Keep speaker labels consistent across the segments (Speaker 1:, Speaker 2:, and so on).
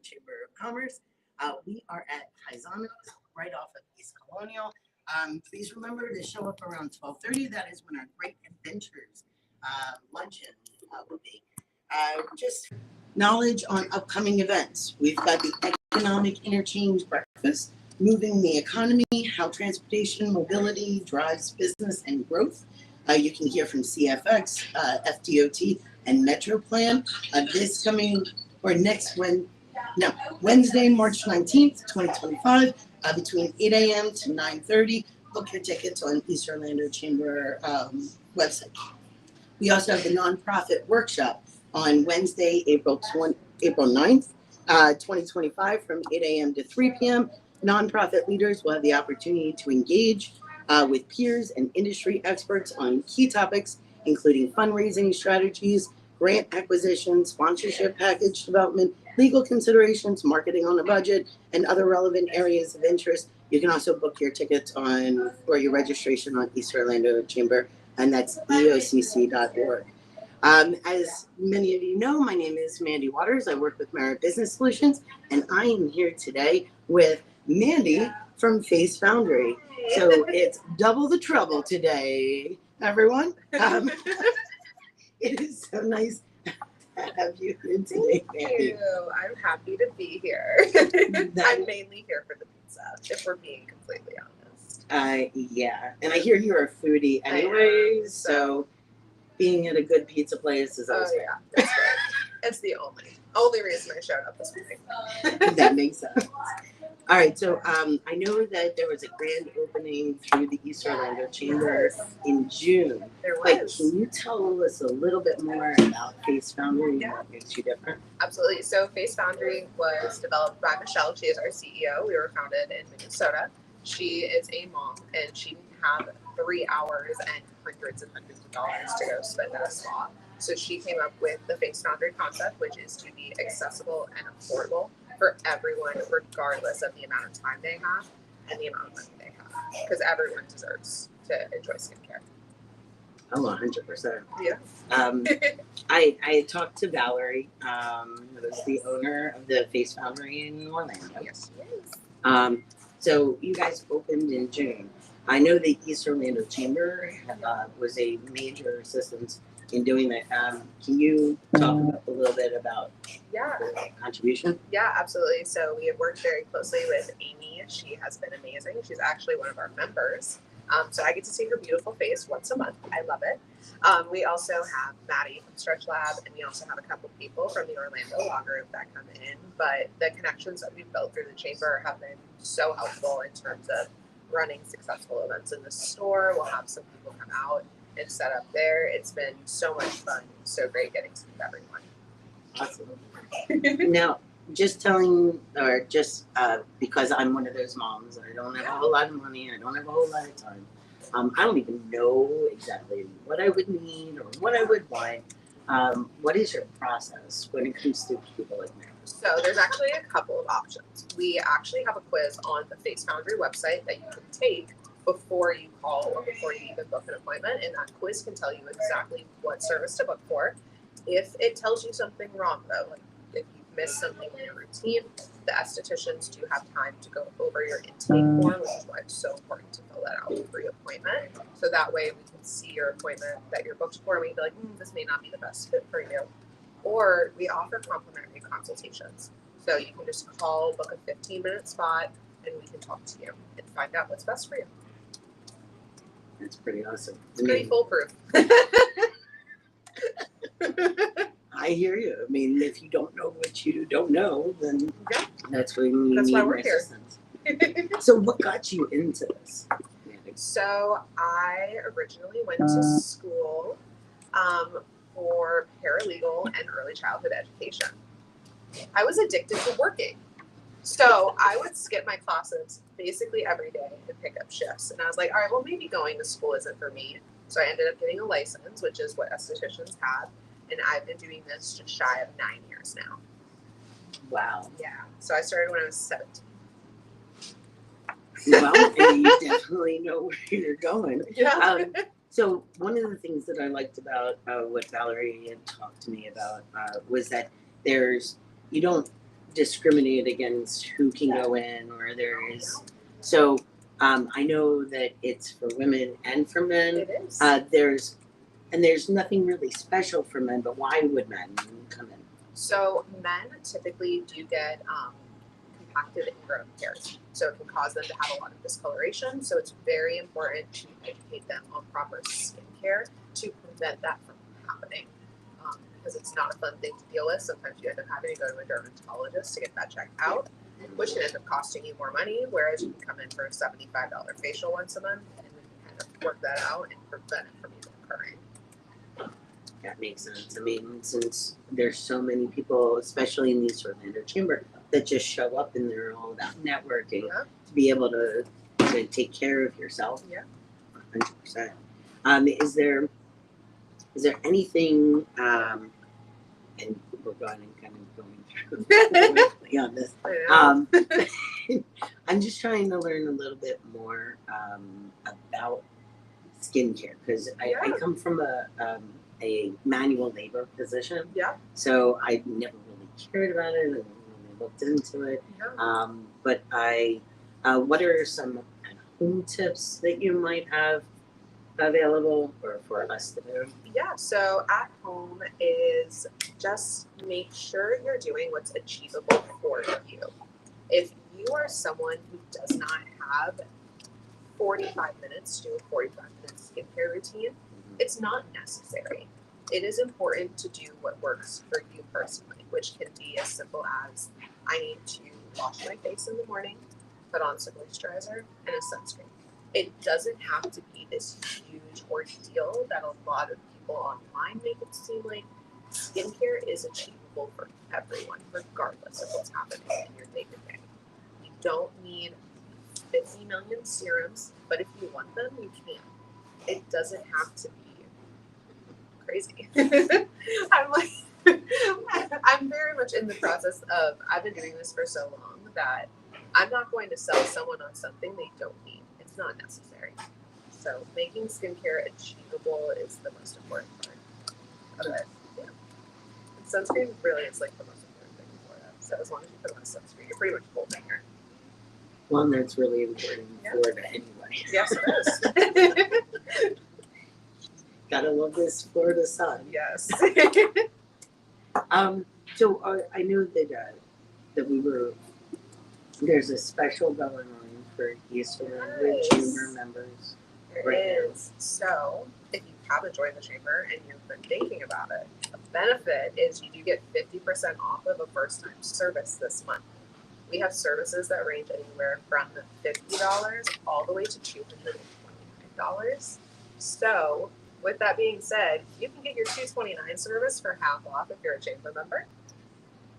Speaker 1: Chamber of Commerce. We are at Paisanos, right off of East Colonial. Please remember to show up around 12:30. That is when our Great Adventures luncheon will be. Just knowledge on upcoming events. We've got the Economic Interchange Breakfast, Moving the Economy, How Transportation Mobility Drives Business and Growth. You can hear from CFX, FDOT, and MetroPlan this coming or next Wednesday, March 19th, 2025, between 8 a.m. to 9:30. Book your tickets on East Orlando Chamber website. We also have the nonprofit workshop on Wednesday, April 9th, 2025, from 8 a.m. to 3 p.m. Nonprofit leaders will have the opportunity to engage with peers and industry experts on key topics, including fundraising strategies, grant acquisition, sponsorship package development, legal considerations, marketing on a budget, and other relevant areas of interest. You can also book your tickets or your registration on East Orlando Chamber, and that's eocc.org. As many of you know, my name is Mandy Waters. I work with Merit Business Solutions, and I am here today with Mandy from Face Foundry. So it's double the trouble today, everyone. It is so nice to have you here today, Mandy.
Speaker 2: Thank you. I'm happy to be here. I'm mainly here for the pizza, if we're being completely honest.
Speaker 1: Yeah, and I hear you're a foodie anyways, so being at a good pizza place is always
Speaker 2: yeah, that's right. It's the only reason I showed up this morning.
Speaker 1: That makes sense. All right, so I know that there was a grand opening through the East Orlando Chamber in June.
Speaker 2: There
Speaker 1: But
Speaker 2: was.
Speaker 1: can you tell us a little bit more about Face Foundry and what makes you different?
Speaker 2: Absolutely. So Face Foundry was developed by Michelle. She is our CEO. We were founded in Minnesota. She is a mom, and she didn't have 3 hours and hundreds of dollars to go spend at a spa. So she came up with the Face Foundry concept, which is to be accessible and affordable for everyone, regardless of the amount of time they have and the amount of money they have, because everyone deserves to enjoy skincare.
Speaker 1: Oh, 100%.
Speaker 2: Yeah.
Speaker 1: I talked to Valerie, who is the owner of the Face Foundry in Orlando.
Speaker 2: Yes.
Speaker 1: So you guys opened in June. I know the East Orlando Chamber was a major assistance in doing that. Can you talk a little bit about the contribution?
Speaker 2: Yeah, absolutely. So we have worked very closely with Amy. She has been amazing. She's actually one of our members. So I get to see her beautiful face once a month. I love it. We also have Maddie from Stretch Lab, and we also have a couple people from the Orlando Law Group that come in. But the connections that we've built through the chamber have been so helpful in terms of running successful events in the store. We'll have some people come out and set up there. It's been so much fun. So great getting to meet everyone.
Speaker 1: Awesome. Now, just telling, or just because I'm one of those moms, I don't have a whole lot of money, I don't have a whole lot of time. I don't even know exactly what I would need or what I would want. What is your process when it comes to people like me?
Speaker 2: So there's actually a couple of options. We actually have a quiz on the Face Foundry website that you can take before you call or before you even book an appointment, and that quiz can tell you exactly what service to book for. If it tells you something wrong, though, like if you've missed something in your routine, the estheticians do have time to go over your intake form, which is why it's so important to fill that out for your appointment. So that way we can see your appointment that you're booked for, and we can be like, this may not be the best fit for you. Or we offer complimentary consultations. So you can just call, book a 15-minute spot, and we can talk to you and find out what's best for you.
Speaker 1: That's pretty awesome.
Speaker 2: It's pretty foolproof.
Speaker 1: I hear you. I mean, if you don't know what you don't know, then that's when you
Speaker 2: That's
Speaker 1: need
Speaker 2: why we're here.
Speaker 1: assistance. So what got you into this?
Speaker 2: So I originally went to school for paralegal and early childhood education. I was addicted to working. So I would skip my classes basically every day and pick up shifts. And I was like, all right, well, maybe going to school isn't for me. So I ended up getting a license, which is what estheticians have. And I've been doing this just shy of 9 years now.
Speaker 1: Wow.
Speaker 2: Yeah. So I started when I was 17.
Speaker 1: Well, and you definitely know where you're going.
Speaker 2: Yeah.
Speaker 1: So one of the things that I liked about what Valerie had talked to me about was that you don't discriminate against who can go in, or there is. So I know that it's for women and for men.
Speaker 2: It is.
Speaker 1: There's nothing really special for men, but why would men come in?
Speaker 2: So men typically do get compacted ingrown hairs, so it can cause them to have a lot of discoloration. So it's very important to educate them on proper skincare to prevent that from happening, because it's not a fun thing to deal with. Sometimes you end up having to go to a dermatologist to get that checked out, which can end up costing you more money, whereas you can come in for a $75 facial once a month and we can kind of work that out and prevent it from even occurring.
Speaker 1: That makes sense. I mean, since there's so many people, especially in the East Orlando Chamber, that just show up and they're all about networking, to be able to take care of yourself.
Speaker 2: Yeah.
Speaker 1: 100%. Is there anything, and we're going through on this. I'm just trying to learn a little bit more about skincare, because I come from a manual labor position.
Speaker 2: Yeah.
Speaker 1: So I never really cared about it and really looked into it.
Speaker 2: Yeah.
Speaker 1: But what are some home tips that you might have available or for us to do?
Speaker 2: Yeah, so at home is just make sure you're doing what's achievable for you. If you are someone who does not have 45 minutes to do a 45-minute skincare routine, it's not necessary. It is important to do what works for you personally, which can be as simple as I need to wash my face in the morning, put on some moisturizer, and a sunscreen. It doesn't have to be this huge ordeal that a lot of people online make it seem like. Skincare is achievable for everyone, regardless of what's happening in your day-to-day. You don't need 50 million serums, but if you want them, you can. It doesn't have to be crazy. I'm very much in the process of, I've been doing this for so long that I'm not going to sell someone on something they don't need. It's not necessary. So making skincare achievable is the most important part of it. Yeah. And sunscreen really is like the most important thing for that. So as long as you put on sunscreen, you're pretty much golden here.
Speaker 1: One that's really important in Florida anyway.
Speaker 2: Yes, it is.
Speaker 1: Gotta love this Florida sun.
Speaker 2: Yes.
Speaker 1: So I know that there's a special going on for East Orlando Chamber members.
Speaker 2: There
Speaker 1: Right
Speaker 2: is. So if you haven't joined the chamber and you've been thinking about it, the benefit is you do get 50% off of a first-time service this month. We have services that range anywhere from $50 all the way to $229. So with that being said, you can get your $229 service for half off if you're a chamber member.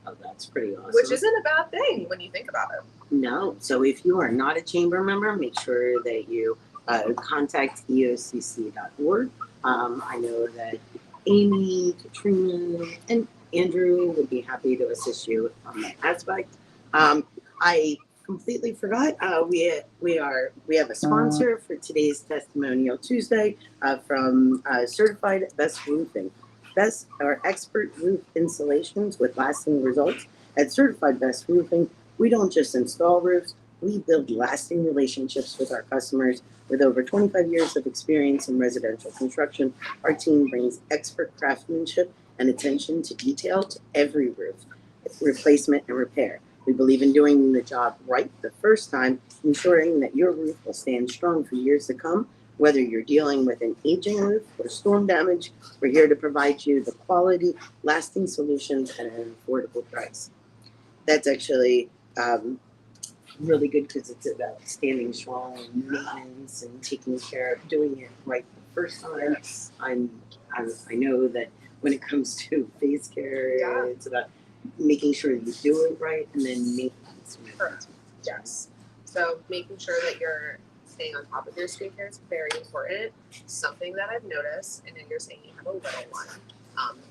Speaker 1: Oh, that's pretty awesome.
Speaker 2: Which isn't a bad thing when you think about it.
Speaker 1: No. So if you are not a chamber member, make sure that you contact eocc.org. I know that Amy, Katrina, and Andrew would be happy to assist you on that aspect. I completely forgot. We have a sponsor for today's Testimonial Tuesday from Certified Best Roofing. Best or expert roof installations with lasting results. At Certified Best Roofing, we don't just install roofs, we build lasting relationships with our customers. With over 25 years of experience in residential construction, our team brings expert craftsmanship and attention to detail to every roof, replacement and repair. We believe in doing the job right the first time, ensuring that your roof will stand strong for years to come. Whether you're dealing with an aging roof or storm damage, we're here to provide you the quality, lasting solutions at an affordable price. That's actually really good because it's about standing strong and maintenance and taking care of doing it right the first time.
Speaker 2: Yes.
Speaker 1: I know that when it comes to face care,
Speaker 2: Yeah.
Speaker 1: it's about making sure you do it right and then maintenance.
Speaker 2: Correct. Yes. So making sure that you're staying on top of your skincare is very important. Something that I've noticed, and then you're saying you have a little one,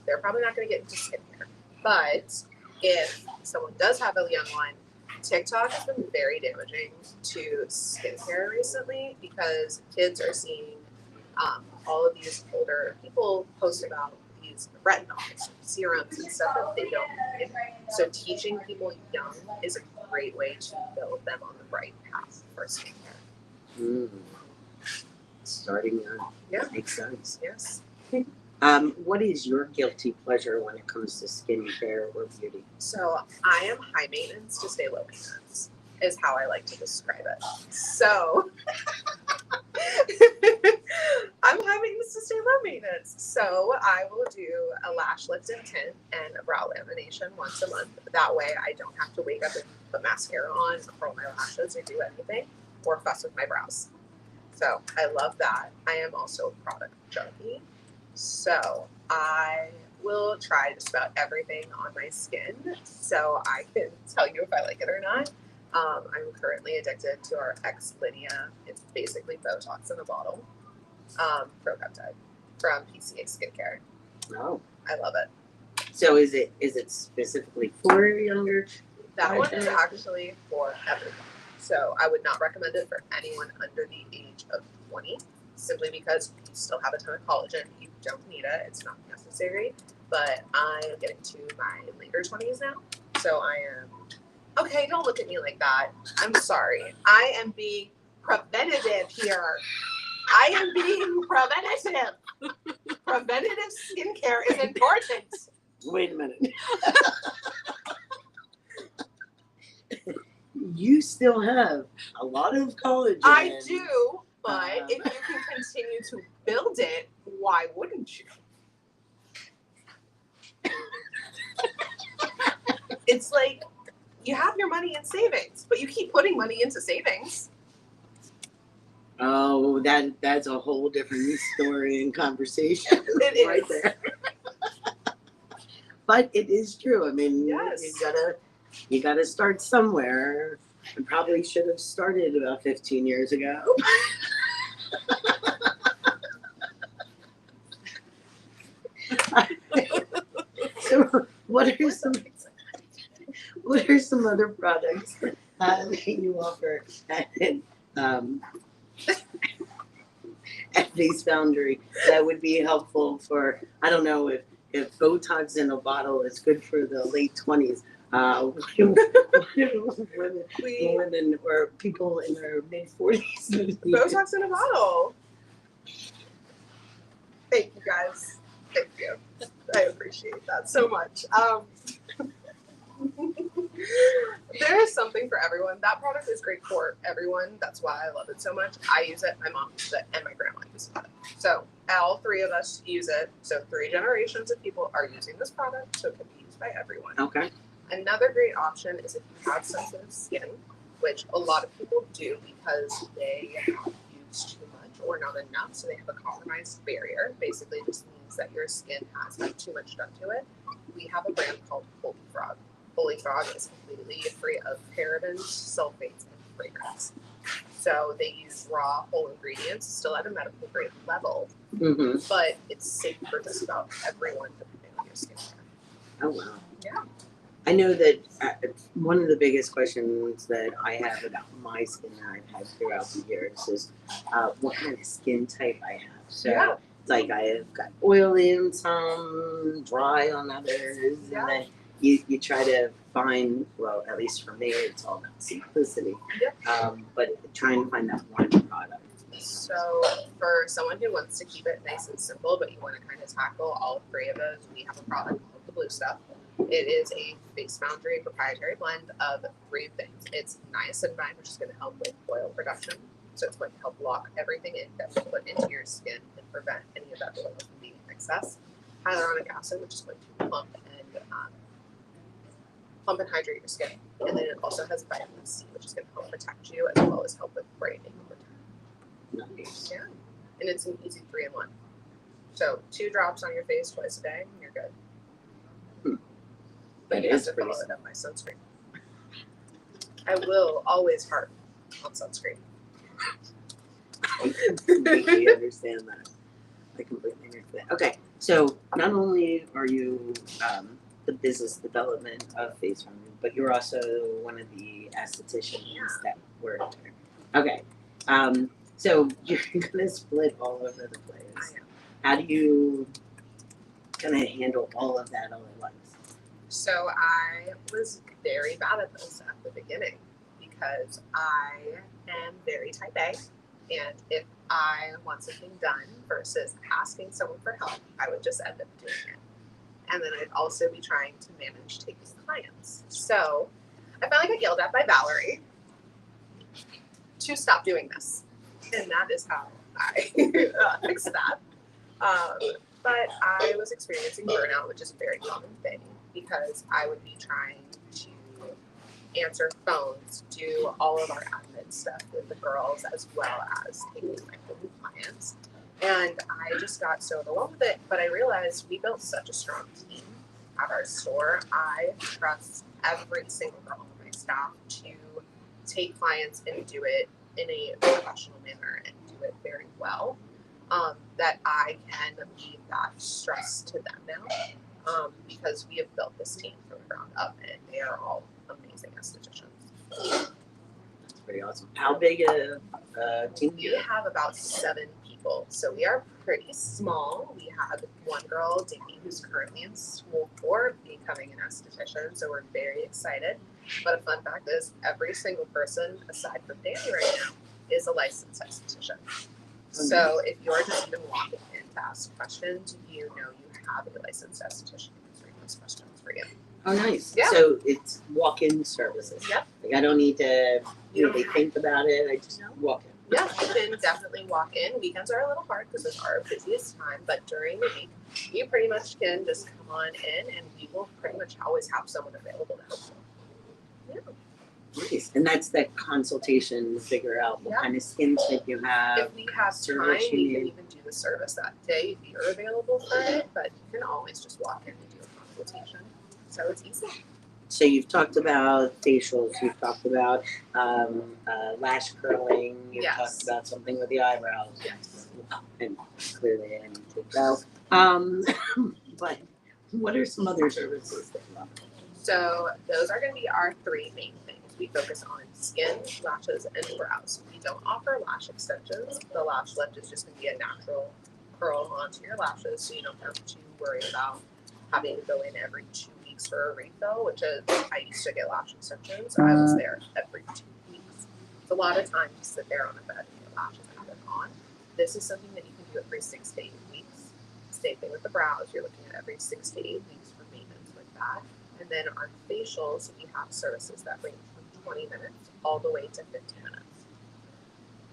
Speaker 2: they're probably not going to get into skincare. But if someone does have a young one, TikTok has been very damaging to skincare recently because kids are seeing all of these older people post about these these retinols, serums, and stuff that they don't need. So teaching people young is a great way to build them on the right path for skincare.
Speaker 3: Mm. Starting young.
Speaker 2: Yeah.
Speaker 3: Makes sense.
Speaker 2: Yes.
Speaker 3: What is your guilty pleasure when it comes to skincare or beauty?
Speaker 2: So I am high maintenance to stay low maintenance, is how I like to describe it. So I'm high maintenance to stay low maintenance. So I will do a lash lift and tint and a brow lamination once a month. That way I don't have to wake up and put mascara on, curl my lashes, or do anything, or fuss with my brows. So I love that. I am also a product junkie. So I will try just about everything on my skin so I can tell you if I like it or not. I'm currently addicted to our X-Linea. It's basically Botox in a bottle, ProPeptide from PCA Skincare.
Speaker 3: Oh.
Speaker 2: I love it.
Speaker 3: So is it specifically for younger?
Speaker 2: That one is actually for everyone. So I would not recommend it for anyone under the age of 20, simply because you still have a ton of collagen. You don't need it. It's not necessary. But I am getting to my later 20s now. So I am, okay, don't look at me like that. I'm sorry. I am being preventative here. I am being preventative. Preventative skincare is important.
Speaker 3: Wait a minute. You still have a lot of collagen.
Speaker 2: I do, but if you can continue to build it, why wouldn't you? It's like you have your money in savings, but you keep putting money into savings.
Speaker 3: Oh, that's a whole different story and conversation.
Speaker 2: It is.
Speaker 3: Right there. But it is true. I mean,
Speaker 2: Yes.
Speaker 3: you gotta start somewhere. I probably should have started about 15 years ago. So what are some other products that you offer at Face Foundry that would be helpful for, I don't know if Botox in a bottle is good for the late 20s. What do women or people in their mid 40s need?
Speaker 2: Botox in a bottle. Thank you guys. Thank you. I appreciate that so much. There is something for everyone. That product is great for everyone. That's why I love it so much. I use it, my mom uses it, and my grandma uses it. So all three of us use it. So 3 generations of people are using this product, so it can be used by everyone.
Speaker 3: Okay.
Speaker 2: Another great option is if you have sensitive skin, which a lot of people do because they have used too much or not enough, so they have a compromised barrier. Basically, just means that your skin has had too much done to it. We have a brand called Holy Frog. Holy Frog is completely free of parabens, sulfates, and fragrance. So they use raw whole ingredients, still at a medical grade level,
Speaker 3: Mm-hmm.
Speaker 2: but it's safe for just about everyone depending on your skincare.
Speaker 3: Oh, wow.
Speaker 2: Yeah.
Speaker 3: I know that one of the biggest questions that I have about my skin that I've had throughout the years is what kind of skin type I have. So
Speaker 2: Yeah.
Speaker 3: it's like I have got oily on some, dry on others,
Speaker 2: Yeah.
Speaker 3: and then you try to find, well, at least for me, it's all about simplicity.
Speaker 2: Yep.
Speaker 3: But trying to find that one product.
Speaker 2: So for someone who wants to keep it nice and simple, but you want to kind of tackle all 3 of those, we have a product called the Blue Stuff. It is a Face Foundry proprietary blend of 3 things. It's niacinamide, which is going to help with oil production. So it's going to help lock everything in that we put into your skin and prevent any of that oil from being in excess. Hyaluronic acid, which is going to plump and hydrate your skin. And then it also has vitamin C, which is going to help protect you as well as help with brightening over time.
Speaker 3: Nice.
Speaker 2: Yeah. And it's an easy 3-in-1. So 2 drops on your face twice a day, and you're good. But
Speaker 3: That
Speaker 2: you have
Speaker 3: is
Speaker 2: to
Speaker 3: pretty
Speaker 2: follow it up by sunscreen. I will always harp on sunscreen.
Speaker 3: I completely understand that. I completely understand. Okay, so not only are you the business development of Face Foundry, but you're also one of the estheticians that work there. Okay, so you're gonna split all over the place.
Speaker 2: I am.
Speaker 3: How do you gonna handle all of that all at once?
Speaker 2: So I was very bad at this at the beginning because I am very type A, and if I want something done versus asking someone for help, I would just end up doing it. And then I'd also be trying to manage taking clients. So I finally got yelled at by Valerie to stop doing this. And that is how I fixed that. But I was experiencing burnout, which is a very common thing, because I would be trying to answer phones, do all of our admin stuff with the girls, as well as taking my own clients. And I just got so overwhelmed with it. But I realized we built such a strong team at our store. I trust every single girl on my staff to take clients and do it in a professional manner and do it very well. That I can leave that stress to them now, because we have built this team from the ground up, and they are all amazing estheticians.
Speaker 3: That's pretty awesome. How big a team do
Speaker 2: We
Speaker 3: you have?
Speaker 2: have about 7 people, so we are pretty small. We have one girl, Danny, who's currently in school for becoming an esthetician, so we're very excited. But a fun fact is, every single person, aside from Danny right now, is a licensed esthetician. So if you're just even walking in to ask questions, you know you have a licensed esthetician answering those questions for you.
Speaker 3: Oh, nice.
Speaker 2: Yeah.
Speaker 3: So it's walk-in services.
Speaker 2: Yep.
Speaker 3: Like I don't need to
Speaker 2: You
Speaker 3: really
Speaker 2: don't
Speaker 3: think about it. I just walk in.
Speaker 2: Yeah, you can definitely walk in. Weekends are a little hard because it's our busiest time, but during the week, you pretty much can just come on in, and we will pretty much always have someone available to help you. Yeah.
Speaker 3: Nice. And that's that consultation to figure out what
Speaker 2: Yeah.
Speaker 3: kind of skin type you have.
Speaker 2: If we have time,
Speaker 3: service you
Speaker 2: we can
Speaker 3: need.
Speaker 2: even do the service that day if you're available for it, but you can always just walk in and do a consultation. So it's easy.
Speaker 3: So you've talked about facials, you've talked about lash curling, you've
Speaker 2: Yes.
Speaker 3: talked about something with the eyebrows.
Speaker 2: Yes.
Speaker 3: And clearly I need to go. But what are some other services that you offer?
Speaker 2: So those are going to be our 3 main things. We focus on skin, lashes, and brows. We don't offer lash extensions. The lash lift is just going to be a natural curl onto your lashes, so you don't have to worry about having to go in every 2 weeks for a refill, which is, I used to get lash extensions, so I was there every 2 weeks. It's a lot of time to sit there on a bed and your lashes haven't on. This is something that you can do every 6 to 8 weeks. Same thing with the brows. You're looking at every 6 to 8 weeks for maintenance with that. And then our facials, we have services that range from 20 minutes all the way to 15 minutes.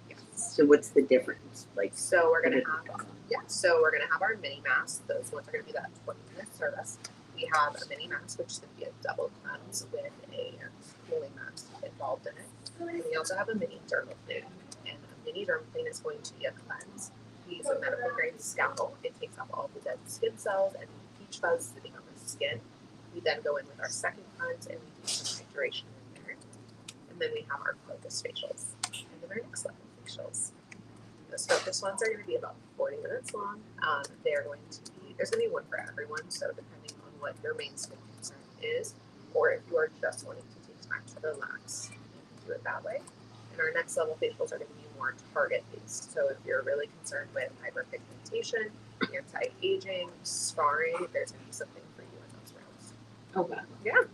Speaker 2: Yes.
Speaker 3: So what's the difference? Like
Speaker 2: So we're gonna
Speaker 3: what
Speaker 2: have, so we're gonna have our mini mask. Those ones are gonna be that 20-minute service. We have a mini mask, which is gonna be a double cleanse with a cooling mask involved in it. And we also have a mini dermal clean. And a mini dermal clean is going to be a cleanse. We use a medical grade scalpel. It takes off all the dead skin cells and peach fuzz sitting on the skin. We then go in with our second cleanse and we do some hydration in there. And then we have our focus facials. And then our next level facials. Those focus ones are going to be about 40 minutes long. They're going to be, there's going to be one for everyone. So depending on what your main skin concern is, or if you are just wanting to take time to relax, you can do it that way. And our next level facials are going to be more target based. So if you're really concerned with hyperpigmentation, anti-aging, scarring, there's going to be something for you in those realms.
Speaker 3: Oh wow.
Speaker 2: Yeah.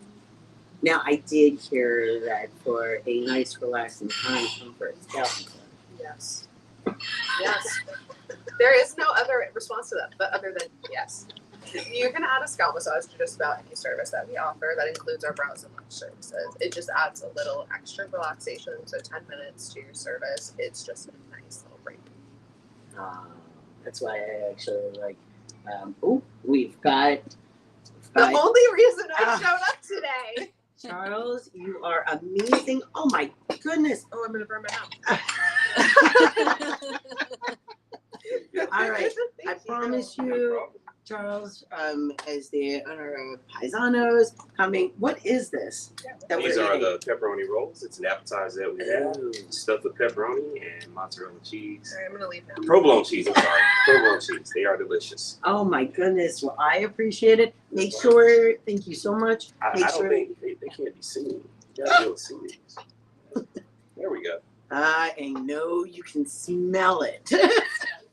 Speaker 3: Now I did hear that for a nice relaxing time, come for a scalp massage.
Speaker 2: Yes. Yes. There is no other response to that, but other than yes. You can add a scalp massage to just about any service that we offer. That includes our brows and lash services. It just adds a little extra relaxation. So 10 minutes to your service. It's just a nice little break.
Speaker 3: That's why I actually like. We've got
Speaker 2: The only reason I showed up today.
Speaker 3: Charles. You are amazing. Oh my goodness.
Speaker 2: Oh, I'm gonna burn my mouth.
Speaker 3: All right. I
Speaker 2: Thank
Speaker 3: promise you, Charles, as the owner of Paisanos coming. What is this? That
Speaker 4: These
Speaker 3: we're
Speaker 4: are
Speaker 3: eating?
Speaker 4: the pepperoni rolls. It's an appetizer that we have.
Speaker 3: Ooh.
Speaker 4: Stuffed with pepperoni and mozzarella cheese.
Speaker 2: Sorry, I'm gonna leave now.
Speaker 4: Provolone cheese, I'm sorry. Provolone cheese. They are delicious.
Speaker 3: Oh my goodness. Well, I appreciate it. Make sure. Thank you so much.
Speaker 4: I
Speaker 3: Make
Speaker 4: don't
Speaker 3: sure.
Speaker 4: think they can't be seen. You gotta be able to see these. There we go.
Speaker 3: I know you can smell it.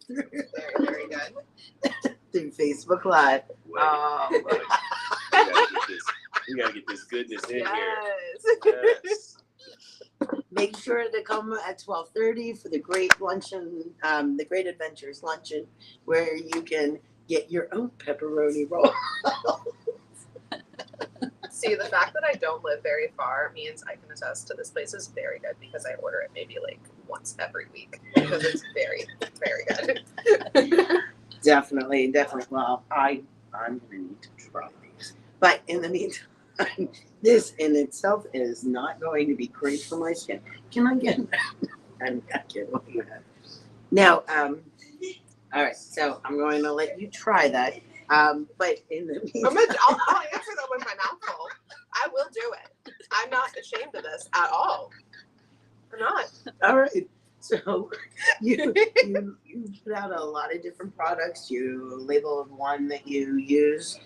Speaker 2: Very, very good.
Speaker 3: through Facebook Live.
Speaker 4: Wait, we gotta get this goodness in here.
Speaker 2: Yes.
Speaker 4: Yes.
Speaker 3: Make sure to come at 12:30 for the great luncheon, the Great Adventures luncheon, where you can get your own pepperoni roll.
Speaker 2: See, the fact that I don't live very far means I can attest to this place is very good because I order it maybe like once every week because it's very, very good.
Speaker 3: Definitely. Well, I'm gonna need to try these. But in the meantime, this in itself is not going to be great for my skin. Can I get? I'm not kidding. What do you have? Now, all right. So I'm going to let you try that. But in the meantime,
Speaker 2: I'll answer that with my mouth full. I will do it. I'm not ashamed of this at all. I'm not.
Speaker 3: all right. So you put out a lot of different products. You labeled one that you use,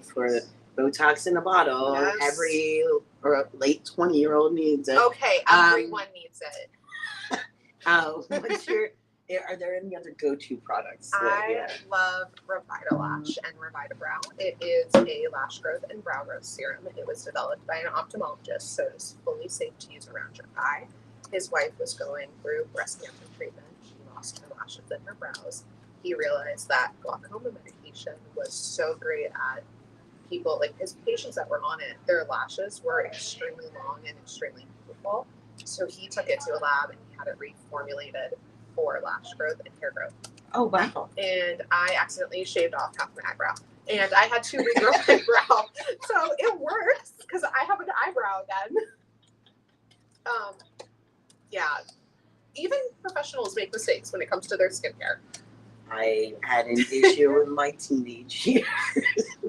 Speaker 3: for Botox in a bottle.
Speaker 2: Yes.
Speaker 3: Every or late 20-year-old needs it.
Speaker 2: Okay, everyone needs it.
Speaker 3: What's your? Are there any other go-to products?
Speaker 2: I love Revitalash and Revitabrow. It is a lash growth and brow growth serum. It was developed by an ophthalmologist, so it's fully safe to use around your eye. His wife was going through breast cancer treatment. She lost her lashes and her brows. He realized that glaucoma medication was so great at people, like his patients that were on it, their lashes were extremely long and extremely beautiful. So he took it to a lab and he had it reformulated for lash growth and hair growth.
Speaker 3: Oh wow!
Speaker 2: And I accidentally shaved off half my eyebrow. And I had to regrow my brow. So it works because I have an eyebrow again. Yeah. Even professionals make mistakes when it comes to their skincare.
Speaker 3: I had an issue in my teenage years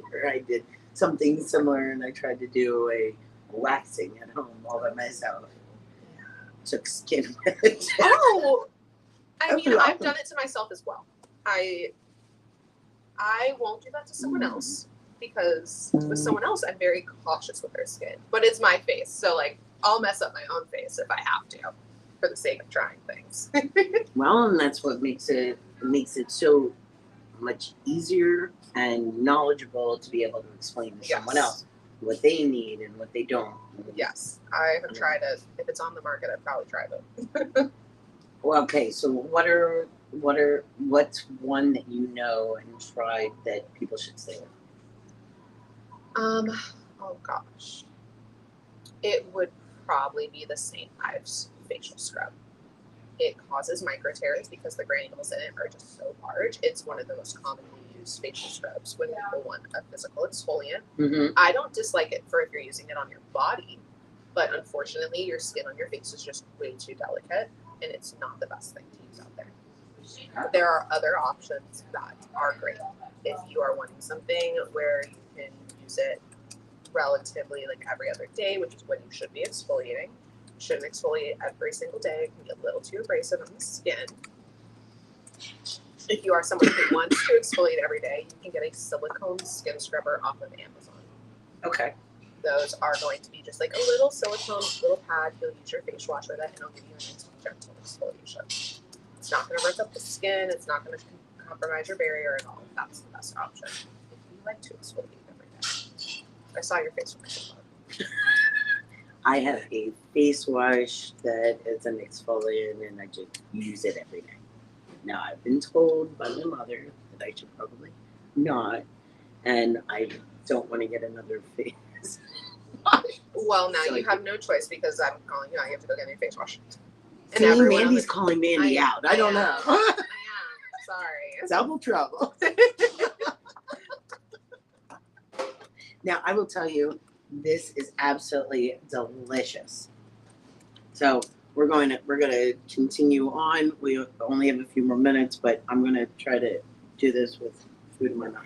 Speaker 3: where I did something similar, and I tried to do a waxing at home all by myself. Took skin damage.
Speaker 2: Oh, I mean,
Speaker 3: Okay.
Speaker 2: I've done it to myself as well. I won't do that to someone else because with someone else, I'm very cautious with their skin. But it's my face, so like I'll mess up my own face if I have to, for the sake of trying things.
Speaker 3: Well, and that's what makes it so much easier and knowledgeable to be able to explain to someone
Speaker 2: Yes.
Speaker 3: else what they need and what they don't.
Speaker 2: Yes, I have tried it. If it's on the market, I've probably tried it.
Speaker 3: Well, okay, so what's one that you know and tried that people should stay with?
Speaker 2: Oh gosh, it would probably be the St. Ives facial scrub. It causes micro tears because the granules in it are just so large. It's one of the most commonly used facial scrubs when people want a physical exfoliant.
Speaker 3: Mm-hmm.
Speaker 2: I don't dislike it for if you're using it on your body, but unfortunately, your skin on your face is just way too delicate, and it's not the best thing to use out there. There are other options that are great. If you are wanting something where you can use it relatively like every other day, which is when you should be exfoliating. You shouldn't exfoliate every single day. It can be a little too abrasive on the skin. If you are someone who wants to exfoliate every day, you can get a silicone skin scrubber off of Amazon.
Speaker 3: Okay.
Speaker 2: Those are going to be just like a little silicone little pad. You'll use your face wash with it, and it'll give you a nice gentle exfoliation. It's not going to rip up the skin. It's not going to compromise your barrier at all. That's the best option if you like to exfoliate every day. I saw your face wash.
Speaker 3: I have a face wash that is an exfoliant, and I just use it every day. Now, I've been told by my mother that I should probably not, and I don't want to get another face wash.
Speaker 2: Well, now
Speaker 3: So
Speaker 2: you have no choice because I'm calling you out. You have to go get your face wash. And
Speaker 3: See,
Speaker 2: everyone
Speaker 3: Mandy's
Speaker 2: else-
Speaker 3: calling Mandy out. I don't know.
Speaker 2: I am. Sorry.
Speaker 3: Double trouble. Now, I will tell you, this is absolutely delicious. So we're going to continue on. We only have a few more minutes, but I'm going to try to do this with food in my mouth.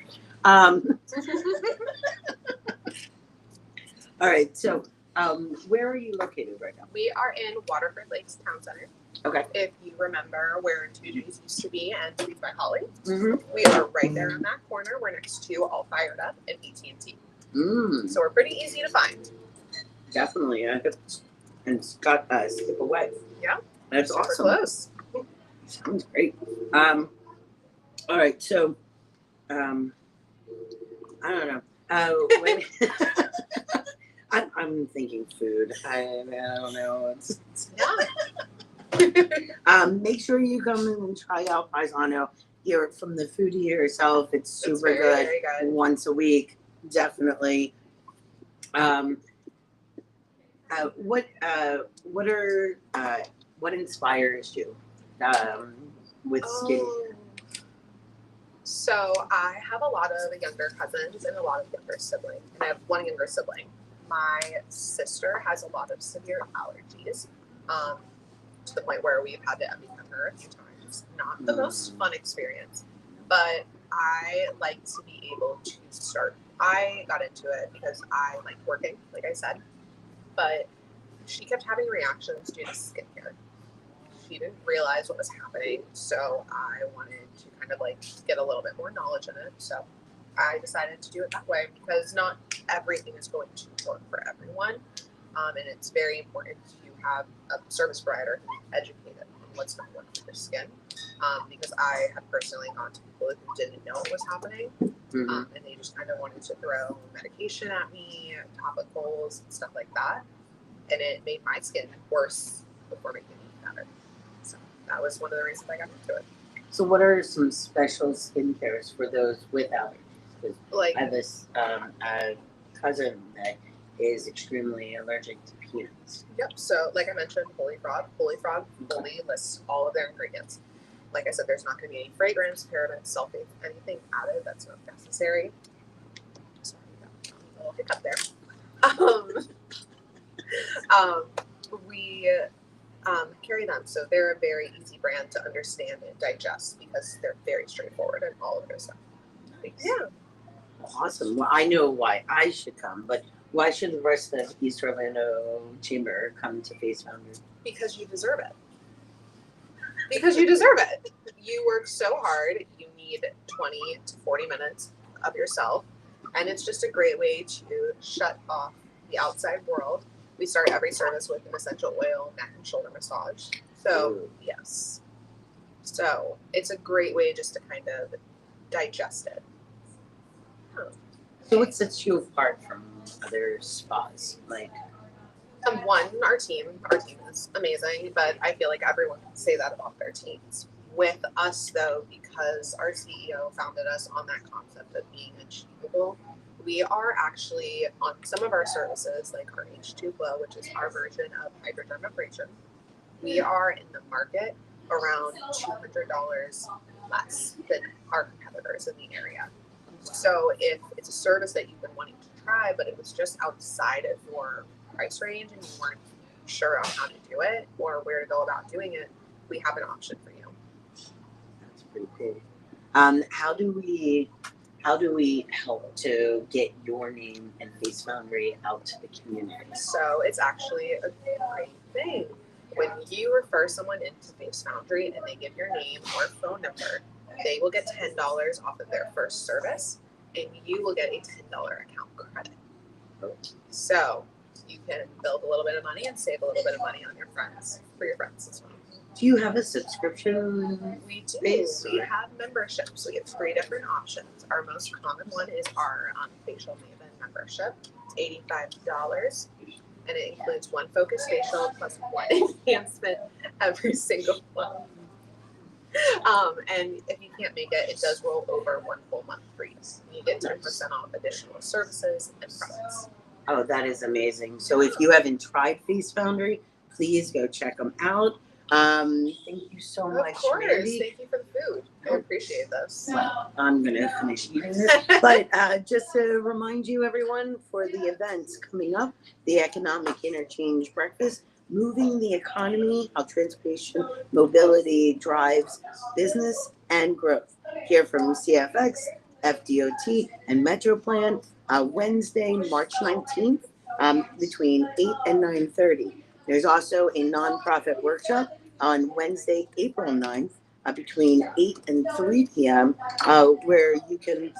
Speaker 3: All right. So where are you located right now?
Speaker 2: We are in Waterford Lakes Town Center.
Speaker 3: Okay.
Speaker 2: If you remember where Two G's used to be and Sweet by Holly,
Speaker 3: Mm-hmm.
Speaker 2: we are right there in that corner. We're next to All Fired Up and AT&T. So we're pretty easy to find.
Speaker 3: Definitely. And Scott, skip away.
Speaker 2: Yeah.
Speaker 3: That's
Speaker 2: Super
Speaker 3: awesome.
Speaker 2: close.
Speaker 3: Sounds great. All right. So I don't know. When, I'm thinking food. I don't know. Make sure you come in and try out Paisano. Hear it from the foodie yourself. It's super
Speaker 2: It's very,
Speaker 3: good.
Speaker 2: very good.
Speaker 3: Once a week, definitely. What inspires you with skin?
Speaker 2: So I have a lot of younger cousins and a lot of younger siblings, and I have one younger sibling. My sister has a lot of severe allergies, to the point where we've had to MD her a few times. Not the most fun experience, but I like to be able to start. I got into it because I like working, like I said, but she kept having reactions due to skincare. She didn't realize what was happening, so I wanted to kind of like get a little bit more knowledge in it. So I decided to do it that way because not everything is going to work for everyone, and it's very important to have a service provider who's educated on what's going to work for your skin. Because I have personally gone to people who didn't know what was happening, and they just kind of wanted to throw medication at me, topicals, and stuff like that, and it made my skin worse before making it better. So that was one of the reasons I got into it.
Speaker 3: So, what are some special skincares for those with allergies? Because
Speaker 2: Like,
Speaker 3: I have this a cousin that is extremely allergic to peanuts.
Speaker 2: yep. So, like I mentioned, Holy Frog fully lists all of their ingredients. Like I said, there's not going to be any fragrance, parabens, sulfates, anything added that's not necessary. Sorry, got a little hiccup there. We carry them, so they're a very easy brand to understand and digest because they're very straightforward in all of their stuff. Yeah.
Speaker 3: Awesome. Well, I know why I should come, but why should the rest of East Orlando Chamber come to Face Foundry?
Speaker 2: Because you deserve it. Because you deserve it. You work so hard. You need 20 to 40 minutes of yourself. And it's just a great way to shut off the outside world. We start every service with an essential oil neck and shoulder massage. So, yes. So, it's a great way just to kind of digest it.
Speaker 3: So, what sets you apart from other spas? Like,
Speaker 2: One, our team is amazing, but I feel like everyone can say that about their teams. With us, though, because our CEO founded us on that concept of being achievable, we are actually on some of our services, like our H2 Glow, which is our version of hydrodermabrasion. We are in the market around $200 less than our competitors in the area. So if it's a service that you've been wanting to try, but it was just outside of your price range and you weren't sure on how to do it or where to go about doing it, we have an option for you.
Speaker 3: that's pretty cool. How do we help to get your name and Face Foundry out to the community?
Speaker 2: So it's actually a great thing. When you refer someone into Face Foundry and they give your name or phone number, they will get $10 off of their first service and you will get a $10 account credit. So you can build a little bit of money and save a little bit of money on your friends, for your friends as well.
Speaker 3: Do you have a subscription?
Speaker 2: We do.
Speaker 3: Base,
Speaker 2: We
Speaker 3: or-
Speaker 2: have memberships. We have 3 different options. Our most common one is our Facial Maven membership. It's $85, and it includes 1 focus facial plus 1 enhancement every single month. And if you can't make it, it does roll over 1 full month free. You get 10% off additional services and products.
Speaker 3: Oh, that is amazing. So if you haven't tried Face Foundry, please go check them out. Thank you so much,
Speaker 2: Of course.
Speaker 3: Mandy.
Speaker 2: Thank you for the food. I appreciate this.
Speaker 3: I'm gonna finish eating it. But just to remind you, everyone, for the events coming up, the Economic Interchange Breakfast, moving the economy, how transportation mobility drives business and growth. Hear from CFX, FDOT, and MetroPlan Wednesday, March 19th, between 8 and 9:30. There's also a nonprofit workshop on Wednesday, April 9th, between 8 and 3 p.m., where you can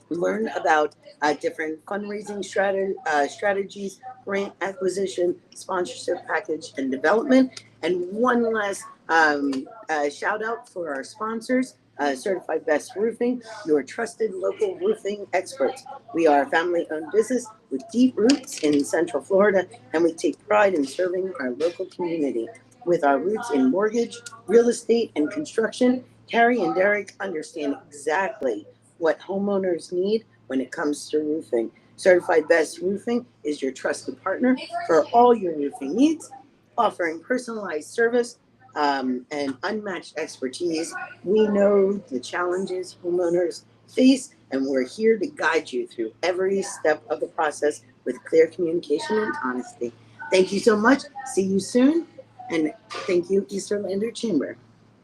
Speaker 3: learn about different fundraising strategies, grant acquisition, sponsorship package, and development. And one last shout out for our sponsors. Certified Best Roofing, your trusted local roofing experts. We are a family-owned business with deep roots in Central Florida, and we take pride in serving our local community. With our roots in mortgage, real estate, and construction, Carrie and Derek understand exactly what homeowners need when it comes to roofing. Certified Best Roofing is your trusted partner for all your roofing needs, offering personalized service and unmatched expertise. We know the challenges homeowners face, and we're here to guide you through every step of the process with clear communication and honesty. Thank you so much. See you soon. And thank you, Easterlander Chamber.